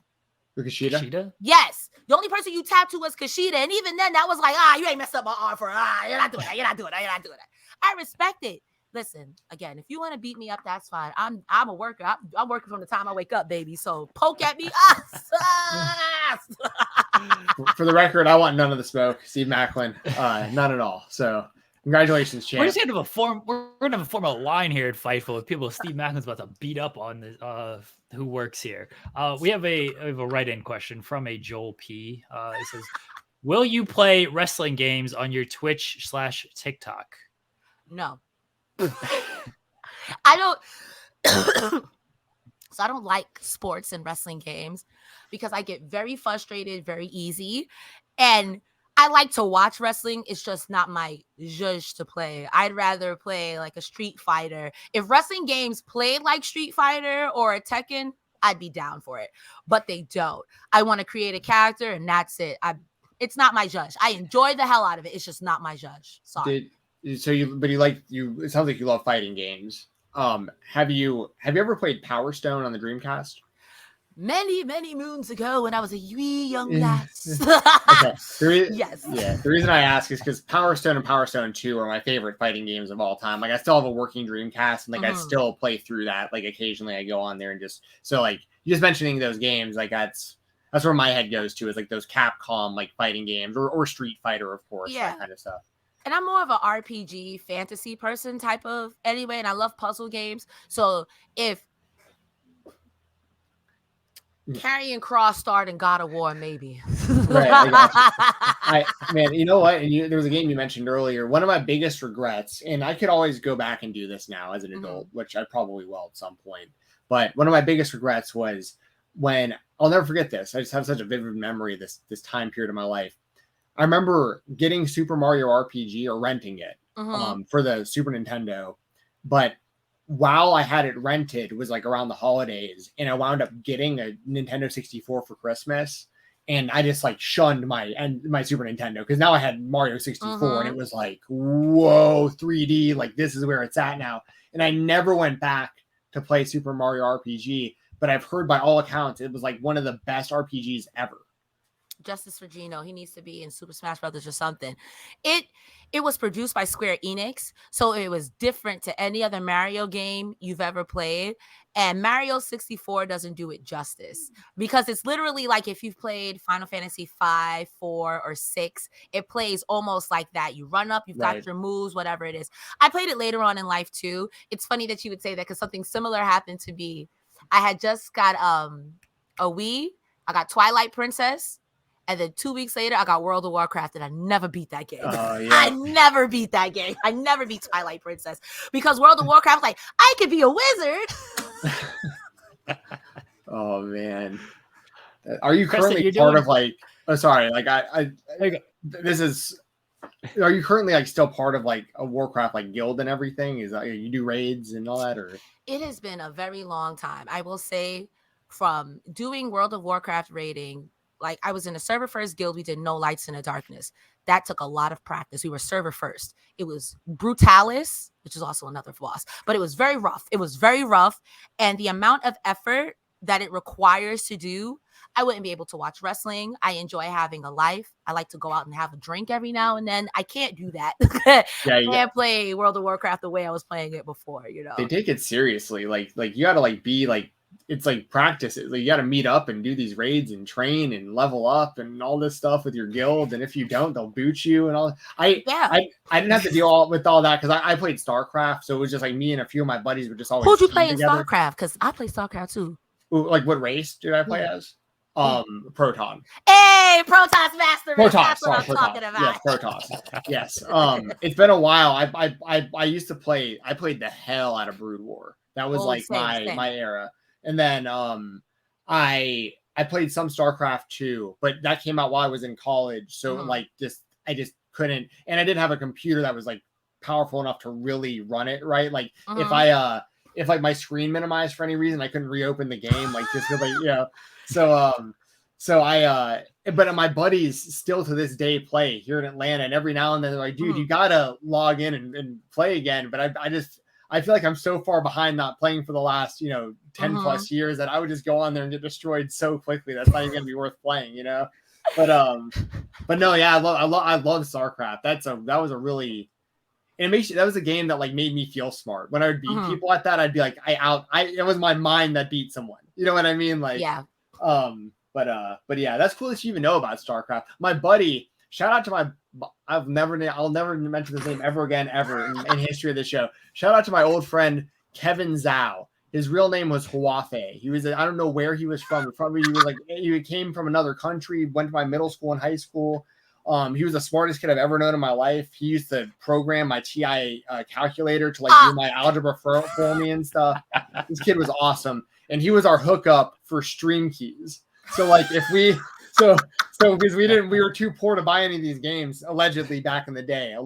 Kushida? Yes. The only person you tapped to was Kushida. And even then, that was like, you ain't messed up my arm for you're not doing that. I respect it. Listen, again, if you want to beat me up, that's fine. I'm a worker. I'm working from the time I wake up, baby. So poke at me. For the record, I want none of the smoke. Steve Macklin, none at all. So congratulations, champ. We're just gonna form a line here at Fightful with people. Steve Macklin's about to beat up on the who works here. We have a write-in question from a Joel P. It says, "Will you play wrestling games on your Twitch/TikTok?" No. I don't. So I don't like sports and wrestling games because I get very frustrated very easy, and I like to watch wrestling. It's just not my zhuzh to play. I'd rather play like a Street Fighter. If wrestling games played like Street Fighter or a Tekken, I'd be down for it. But they don't. I want to create a character, and that's it. It's not my zhuzh. I enjoy the hell out of it. It's just not my zhuzh. Sorry. It sounds like you love fighting games. Have you ever played Power Stone on the Dreamcast? Many, many moons ago when I was a wee young lass. Okay. Yes. Yeah. The reason I ask is because Power Stone and Power Stone 2 are my favorite fighting games of all time. Like I still have a working Dreamcast and I still play through that. Like occasionally I go on there and just mentioning those games, like that's where my head goes to, is like those Capcom like fighting games or Street Fighter, of course, that kind of stuff. And I'm more of an RPG fantasy person type of anyway, and I love puzzle games. So if Karrion Kross starred in God of War, maybe. Right, I got you. Man, you know what? And there was a game you mentioned earlier. One of my biggest regrets, and I could always go back and do this now as an adult, which I probably will at some point. But one of my biggest regrets was when, I'll never forget this. I just have such a vivid memory of this time period of my life. I remember getting Super Mario RPG or renting it for the Super Nintendo. But while I had it rented, it was like around the holidays, and I wound up getting a Nintendo 64 for Christmas. And I just like shunned my Super Nintendo because now I had Mario 64 and it was like, whoa, 3D, like this is where it's at now. And I never went back to play Super Mario RPG, but I've heard by all accounts it was like one of the best RPGs ever. Justice for Gino. He needs to be in Super Smash Brothers or something. It was produced by Square Enix, so it was different to any other Mario game you've ever played. And Mario 64 doesn't do it justice because it's literally like if you've played Final Fantasy 5, 4, or 6, it plays almost like that. You run up, you've got your moves, whatever it is. I played it later on in life too. It's funny that you would say that because something similar happened to me. I had just got a Wii. I got Twilight Princess. And then 2 weeks later, I got World of Warcraft, and I never beat that game. I never beat that game. I never beat Twilight Princess because World of Warcraft was like, I could be a wizard. Oh, man. Are you currently part of like Oh, sorry. Like this is. Are you currently like still part of like a Warcraft like guild and everything? Is that you do raids and all that, or? It has been a very long time. I will say, from doing World of Warcraft raiding, like I was in a server first guild. We did no lights in the darkness. That took a lot of practice. We were server first. It was Brutalis, which is also another boss, but it was very rough. It was very rough. And the amount of effort that it requires to do, I wouldn't be able to watch wrestling. I enjoy having a life. I like to go out and have a drink every now and then. I can't do that. Yeah, I can't play World of Warcraft the way I was playing it before, They take it seriously. Like you gotta like be like, it's like practice. Like you gotta meet up and do these raids and train and level up and all this stuff with your guild. And if you don't, they'll boot you and all. I didn't have to deal with all that because I played StarCraft, so it was just like me and a few of my buddies would just always. Who'd you play in StarCraft? Because I play StarCraft too. Ooh, like what race did I play as? Proton. Hey, Protoss Master. Protoss. That's what Sorry, I'm talking about. Yes, Protoss. Yes. It's been a while. I used to play. I played the hell out of Brood War. That was my era. And then I played some StarCraft too, but that came out while I was in college. So I just couldn't, and I didn't have a computer that was like powerful enough to really run it right. Like if like my screen minimized for any reason, I couldn't reopen the game, like just because but my buddies still to this day play here in Atlanta, and every now and then they're like, dude, you gotta log in and play again. But I feel like I'm so far behind not playing for the last 10 plus years that I would just go on there and get destroyed so quickly that's not even gonna be worth playing, But no, yeah, I love StarCraft. That was a really, and that was a game that like made me feel smart. When I would beat people at that, I'd be like, it was my mind that beat someone. You know what I mean? Like, yeah. But yeah, that's cool that you even know about StarCraft. My buddy, shout out to I'll never mention his name ever again, in history of the show. Shout out to my old friend, Kevin Zhao. His real name was Huafe. He was, I don't know where he was from. Probably he came from another country, went to my middle school and high school. He was the smartest kid I've ever known in my life. He used to program my TI calculator to do my algebra for me and stuff. This kid was awesome. And he was our hookup for stream keys. So like because we were too poor to buy any of these games, allegedly back in the day,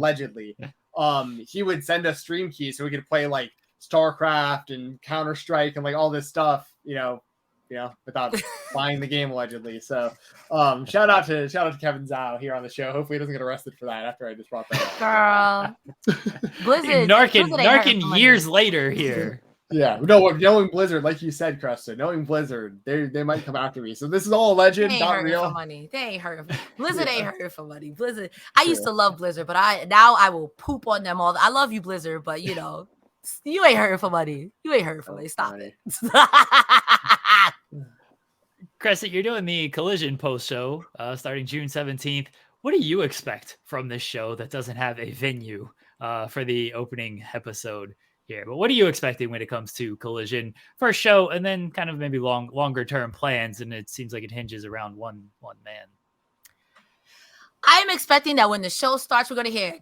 he would send us stream keys so we could play like StarCraft and Counter-Strike and like all this stuff, without buying the game allegedly. So shout out to Kevin Zhao here on the show. Hopefully he doesn't get arrested for that after I just brought that up. Girl. Blizzard. Narkin years later here. Yeah, no, knowing Blizzard, like you said, Cresta, knowing Blizzard, they might come after me. So this is all alleged, not real. For money. They ain't hurting. Blizzard ain't hurting for money. Blizzard. I used to love Blizzard, but now I will poop on them all. I love you, Blizzard, but you ain't hurting for money. You ain't hurting for money. Stop it. Cresta, you're doing the Collision post show starting June 17th. What do you expect from this show that doesn't have a venue for the opening episode here? But what are you expecting when it comes to Collision first show, and then kind of maybe longer term plans? And it seems like it hinges around one man. I'm expecting that when the show starts, we're gonna hear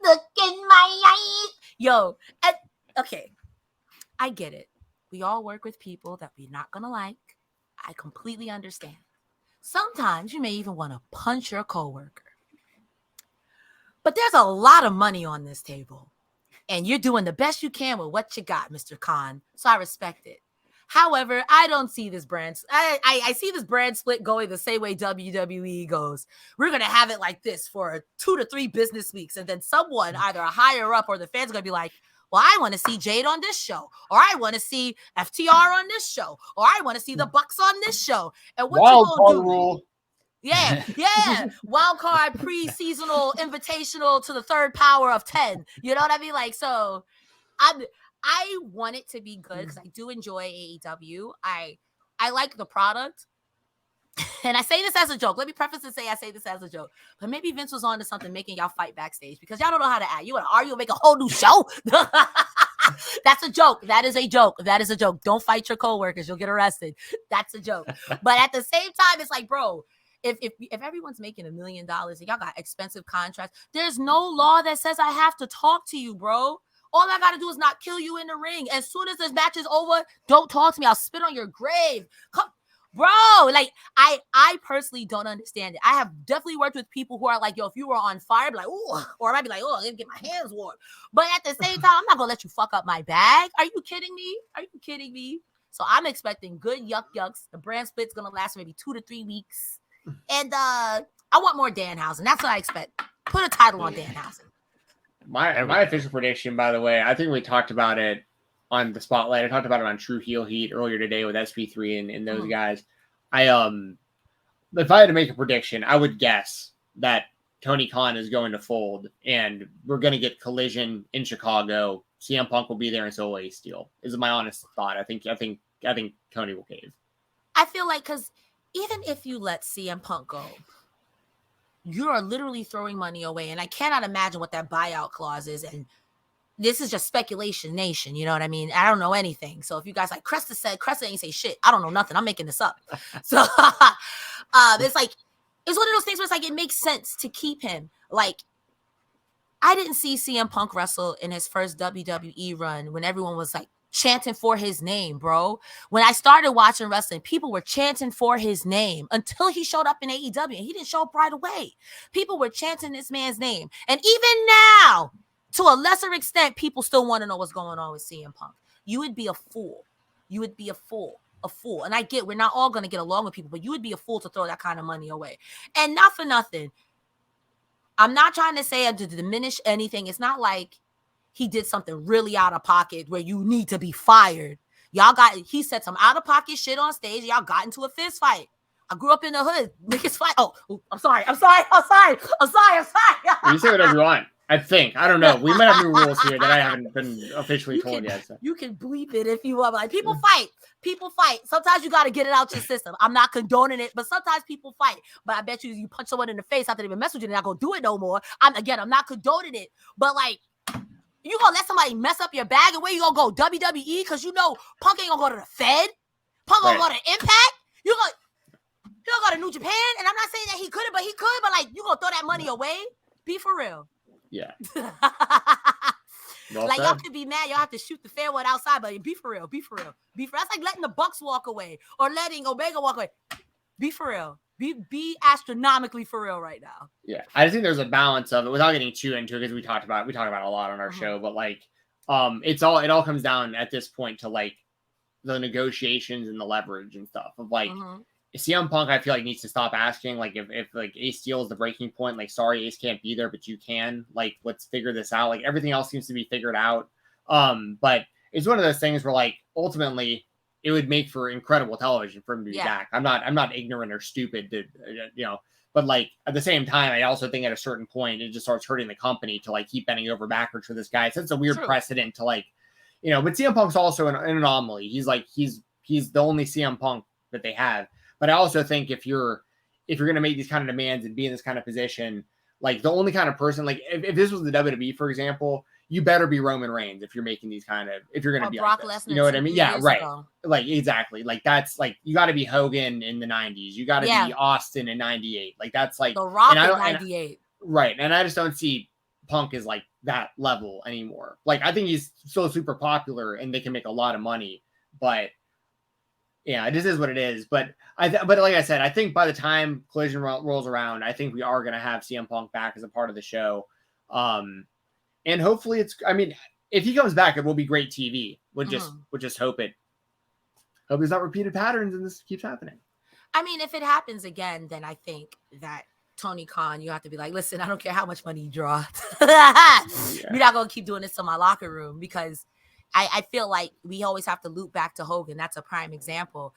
look in my eyes. Yo, okay, I get it. We all work with people that we're not gonna like. I completely understand. Sometimes you may even want to punch your coworker. But there's a lot of money on this table. And you're doing the best you can with what you got, Mr. Khan. So I respect it. However, I don't see this brand. I see this brand split going the same way WWE goes. We're going to have it like this for 2 to 3 business weeks. And then someone, either a higher up or the fans, are going to be like, well, I want to see Jade on this show. Or I want to see FTR on this show. Or I want to see the Bucks on this show. And what you going to do? Rule. Yeah. Wild card, pre-seasonal, invitational to the third power of 10. You know what I mean? Like, so I want it to be good because I do enjoy AEW. I like the product. And I say this as a joke. Let me preface and say I say this as a joke. But maybe Vince was on to something making y'all fight backstage because y'all don't know how to act. You want to argue and make a whole new show? That's a joke. That is a joke. That is a joke. Don't fight your coworkers. You'll get arrested. That's a joke. But at the same time, it's like, bro, if everyone's making $1 million and y'all got expensive contracts, there's no law that says I have to talk to you, bro. All I got to do is not kill you in the ring. As soon as this match is over, don't talk to me. I'll spit on your grave. Come. Bro, like I personally don't understand it. I have definitely worked with people who are like, yo, if you were on fire, I'd be like, ooh, or I might be like, oh, let me get my hands warm. But at the same time, I'm not gonna let you fuck up my bag. Are you kidding me? Are you kidding me? So I'm expecting good yucks. The brand split's gonna last maybe 2 to 3 weeks. And I want more Danhausen. That's what I expect. Put a title on Danhausen. My official prediction, by the way, I think we talked about it on the Spotlight. I talked about it on True Heel Heat earlier today with SP3 and those guys. If I had to make a prediction, I would guess that Tony Khan is going to fold, and we're going to get Collision in Chicago. CM Punk will be there, and so Ace Steel. Is my honest thought. I think Tony will cave. I feel like because even if you let CM Punk go, you are literally throwing money away, and I cannot imagine what that buyout clause is. And this is just speculation nation. You know what I mean? I don't know anything. So if you guys like Cresta said, Cresta ain't say shit. I don't know nothing. I'm making this up. So it's like, it's one of those things where it's like, it makes sense to keep him. Like, I didn't see CM Punk wrestle in his first WWE run when everyone was like chanting for his name, bro. When I started watching wrestling, people were chanting for his name until he showed up in AEW, and he didn't show up right away. People were chanting this man's name. And even now, to a lesser extent, people still want to know what's going on with CM Punk. You would be a fool. You would be a fool. And I get we're not all going to get along with people, but you would be a fool to throw that kind of money away. And not for nothing, I'm not trying to say to diminish anything. It's not like he did something really out of pocket where you need to be fired. He said some out of pocket shit on stage. Y'all got into a fist fight. I grew up in the hood. Niggas fight. Oh, I'm sorry. You say whatever you want. I think. I don't know. We might have new rules here that I haven't been officially told yet. So. You can bleep it if you want. Like, people fight. People fight. Sometimes you got to get it out your system. I'm not condoning it, but sometimes people fight. But I bet you punch someone in the face after they've been messing with you, they're not going to do it no more. I'm not condoning it. But, like, you going to let somebody mess up your bag, and where you going to go? WWE? Because you know Punk ain't going to go to the Fed. Punk going to go to Impact. He'll go to New Japan. And I'm not saying that he couldn't, but he could. But, like, you going to throw that money away? Be for real. Yeah. Like, y'all could be mad. Y'all have to shoot the fair one outside, but be for real. That's like letting the Bucks walk away or letting Omega walk away. Be for real. Be astronomically for real right now. Yeah. I think there's a balance of it without getting too into it, because we talk about it a lot on our show, but like it all comes down at this point to like the negotiations and the leverage and stuff of like CM Punk, I feel like, needs to stop asking, like, if like Ace Steel is the breaking point, like, sorry, Ace can't be there, but you can, like, let's figure this out. Like, everything else seems to be figured out. But it's one of those things where, like, ultimately it would make for incredible television for him to be back. I'm not ignorant or stupid to, but like at the same time, I also think at a certain point, it just starts hurting the company to like keep bending over backwards for this guy. So it's a weird precedent to like, but CM Punk's also an anomaly. He's the only CM Punk that they have. But I also think if you're going to make these kind of demands and be in this kind of position, like the only kind of person, like if this was the WWE, for example, you better be Roman Reigns if you're making these if you're going to be Brock like Lesnar. You know what I mean? Yeah, right. Like exactly. Like that's like, you got to be Hogan in the 90s. You got to be Austin in 98. Like that's like The Rock in 98. Right. And I just don't see Punk as like that level anymore. Like I think he's so super popular and they can make a lot of money, but yeah, it just is what it is. But but like I said, I think by the time Collision rolls around, I think we are going to have CM Punk back as a part of the show. And hopefully if he comes back, it will be great TV. We'll just hope there's not repeated patterns and this keeps happening. I mean, if it happens again, then I think that Tony Khan, you have to be like, listen, I don't care how much money you draw. You're not going to keep doing this to my locker room, because I feel like we always have to loop back to Hogan. That's a prime example.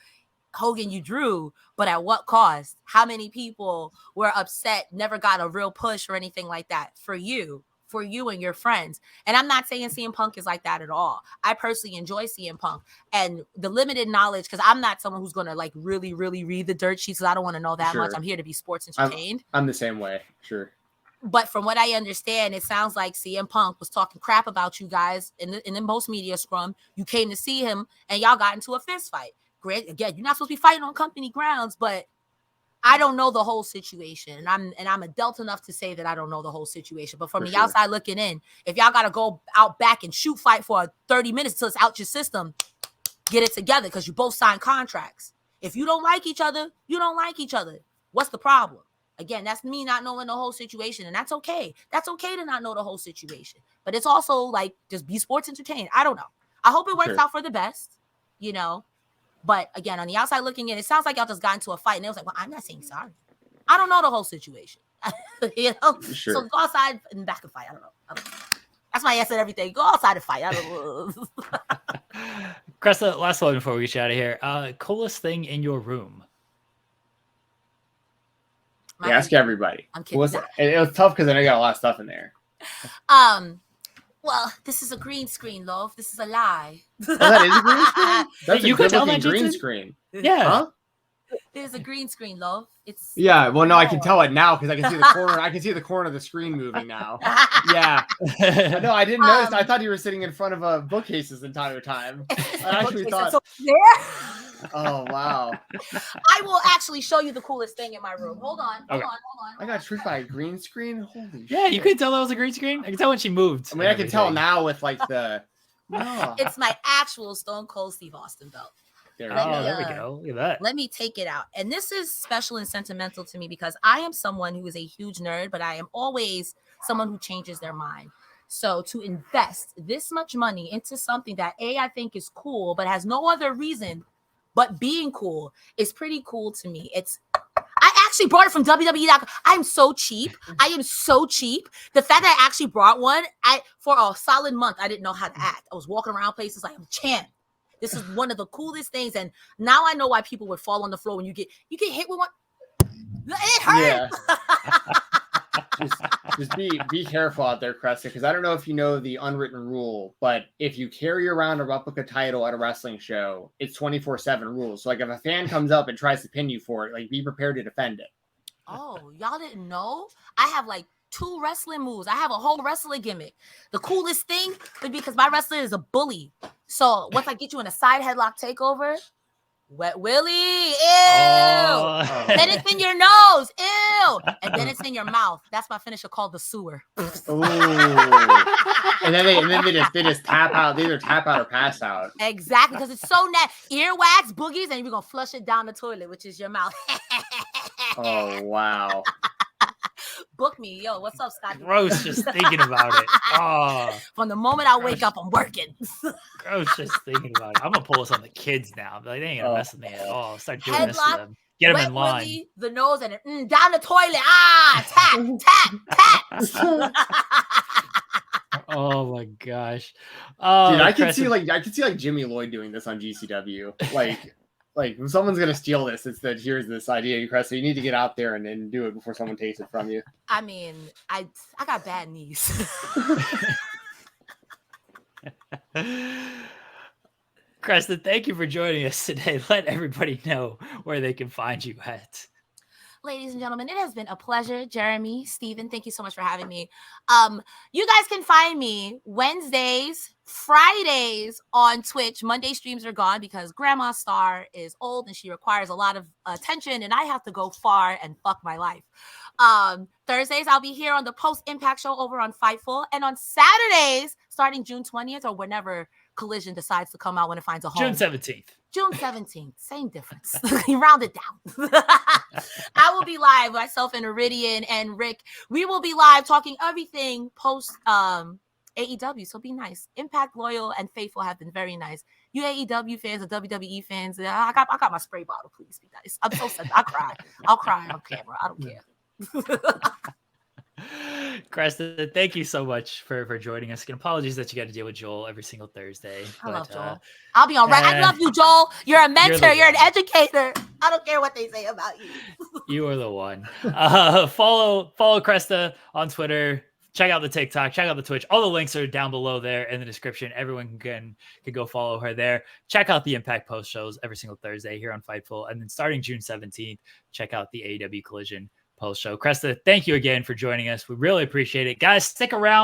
Hogan, you drew, but at what cost? How many people were upset, never got a real push or anything like that for you and your friends? And I'm not saying CM Punk is like that at all. I personally enjoy CM Punk, and the limited knowledge, because I'm not someone who's going to like really, really read the dirt sheets, because I don't want to know that much. I'm here to be sports entertained. I'm the same way. Sure. But from what I understand, it sounds like CM Punk was talking crap about you guys in the most media scrum. You came to see him and y'all got into a fist fight. Great. Again, you're not supposed to be fighting on company grounds, but I don't know the whole situation. And I'm adult enough to say that I don't know the whole situation. But from the outside looking in, if y'all got to go out back and shoot fight for 30 minutes till it's out your system, get it together, because you both signed contracts. If you don't like each other, you don't like each other. What's the problem? Again, that's me not knowing the whole situation, and that's okay. That's okay to not know the whole situation. But it's also like, just be sports entertained. I don't know. I hope it works out for the best, you know. But again, on the outside looking in, it sounds like y'all just got into a fight, and it was like, well, I'm not saying sorry. I don't know the whole situation. You know? So go outside and back and fight. I don't know. That's my answer to everything. Go outside and fight. I don't know. Cresta, last one before we get out of here. Coolest thing in your room? Ask everybody. I'm kidding. It was tough because I know you got a lot of stuff in there. Well, this is a green screen, love. This is a lie. Oh, that is a green screen? That's you a good tell looking that green screen. Yeah. Huh? There's a green screen, love. It's well, no, I can tell it now because I can see the corner. I can see the corner of the screen moving now. Yeah. No, I didn't notice. I thought you were sitting in front of a bookcase this entire time. I actually thought. Oh wow! I will actually show you the coolest thing in my room. Hold on. I got tricked by a green screen. Holy shit! Yeah, you could tell that was a green screen. I can tell when she moved. I mean, I can tell now with like the. No. It's my actual Stone Cold Steve Austin belt. There we go. Look at that. Let me take it out. And this is special and sentimental to me because I am someone who is a huge nerd, but I am always someone who changes their mind. So to invest this much money into something that I think is cool, but has no other reason but being cool is pretty cool to me. I actually brought it from WWE.com. I'm so cheap. I am so cheap. The fact that I actually brought one, for a solid month, I didn't know how to act. I was walking around places like, I'm champ. This is one of the coolest things. And now I know why people would fall on the floor when you get hit with one. It hurts. Yeah. just be careful out there, Cresta, because I don't know if you know the unwritten rule, but if you carry around a replica title at a wrestling show, it's 24/7 rules. So like if a fan comes up and tries to pin you for it, like be prepared to defend it. Oh, y'all didn't know? I have like 2 wrestling moves. I have a whole wrestling gimmick. The coolest thing would be because my wrestler is a bully. So once I get you in a side headlock takeover, Wet Willie, ew. Oh. Then it's in your nose, ew. And then it's in your mouth. That's my finisher called the sewer. Ooh. and then they just tap out. They either tap out or pass out. Exactly, because it's so nasty. Earwax, boogies, and you're gonna flush it down the toilet, which is your mouth. Oh wow. Book me, yo. What's up, Scott? Gross, just thinking about it. Oh, from the moment I wake up, I'm working. Gross, just thinking about it. I'm gonna pull this on the kids now. Like, they ain't gonna mess with me at all. Start doing this to them. Get them in line. Willie, the nose and down the toilet. Tap. Oh my gosh. Dude, I can see like Jimmy Lloyd doing this on GCW. Like if someone's gonna steal this, it's that here's this idea, Cresta. So you need to get out there and do it before someone takes it from you. I mean, I got bad knees. Cresta, thank you for joining us today. Let everybody know where they can find you at. Ladies and gentlemen, it has been a pleasure. Jeremy, Steven, thank you so much for having me. You guys can find me Wednesdays, Fridays on Twitch. Monday streams are gone because Grandma Starr is old and she requires a lot of attention and I have to go far and fuck my life. Thursdays, I'll be here on the post-impact show over on Fightful. And on Saturdays, starting June 20th or whenever Collision decides to come out when it finds a home. June 17th. June 17th, same difference. You round it down. I will be live, myself and Iridian and Rick. We will be live talking everything post AEW. So be nice. Impact, Loyal, and Faithful have been very nice. You AEW fans or WWE fans, I got my spray bottle. Please be nice. I'm so sad. I'll cry on camera. I don't care. Cresta, thank you so much for joining us. And apologies that you got to deal with Joel every single Thursday. I love Joel. I'll be all right. I love you, Joel. You're a mentor. You're an educator. I don't care what they say about you. You are the one. Follow Cresta on Twitter. Check out the TikTok. Check out the Twitch. All the links are down below there in the description. Everyone can go follow her there. Check out the Impact post shows every single Thursday here on Fightful. And then starting June 17th, check out the AEW Collision post show. Cresta, thank you again for joining us. We really appreciate it. Guys, stick around.